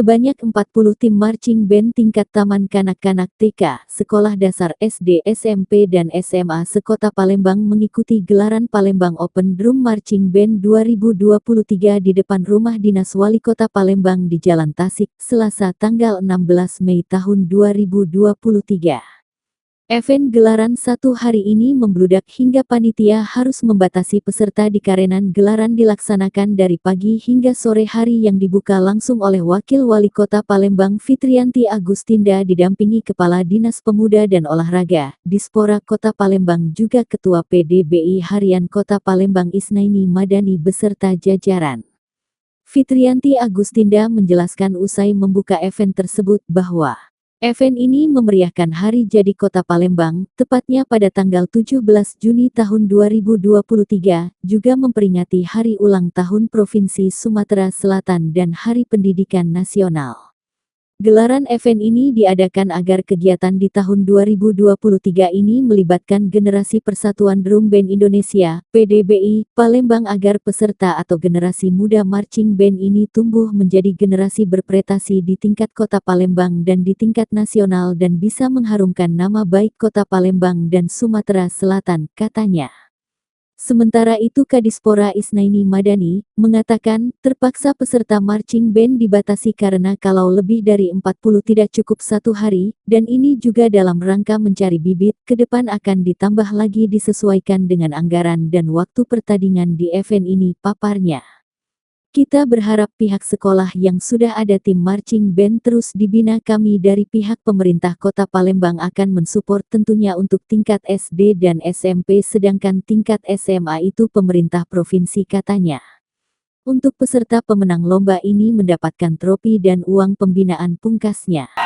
Sebanyak 40 tim marching band tingkat taman kanak-kanak TK, sekolah dasar SD, SMP dan SMA sekota Palembang mengikuti gelaran Palembang Open Drum Marching Band 2023 di depan rumah dinas Wali Kota Palembang di Jalan Tasik, Selasa tanggal 16 Mei tahun 2023. Event gelaran satu hari ini membludak hingga panitia harus membatasi peserta dikarenan gelaran dilaksanakan dari pagi hingga sore hari yang dibuka langsung oleh Wakil Wali Kota Palembang Fitriyanti Agustinda didampingi Kepala Dinas Pemuda dan Olahraga, Dispora Kota Palembang juga Ketua PDBI Harian Kota Palembang Isnaini Madani beserta jajaran. Fitriyanti Agustinda menjelaskan usai membuka event tersebut bahwa event ini memeriahkan Hari Jadi Kota Palembang, tepatnya pada tanggal 17 Juni tahun 2023, juga memperingati Hari Ulang Tahun Provinsi Sumatera Selatan dan Hari Pendidikan Nasional. Gelaran event ini diadakan agar kegiatan di tahun 2023 ini melibatkan generasi Persatuan Drum Band Indonesia, PDBI, Palembang agar peserta atau generasi muda marching band ini tumbuh menjadi generasi berprestasi di tingkat Kota Palembang dan di tingkat nasional dan bisa mengharumkan nama baik Kota Palembang dan Sumatera Selatan, katanya. Sementara itu Kadispora Isnaini Madani mengatakan terpaksa peserta marching band dibatasi karena kalau lebih dari 40 tidak cukup satu hari, dan ini juga dalam rangka mencari bibit, ke depan akan ditambah lagi disesuaikan dengan anggaran dan waktu pertandingan di event ini, paparnya. Kita berharap pihak sekolah yang sudah ada tim marching band terus dibina, kami dari pihak pemerintah Kota Palembang akan mensupport tentunya untuk tingkat SD dan SMP sedangkan tingkat SMA itu pemerintah provinsi, katanya. Untuk peserta pemenang lomba ini mendapatkan trofi dan uang pembinaan pungkasnya.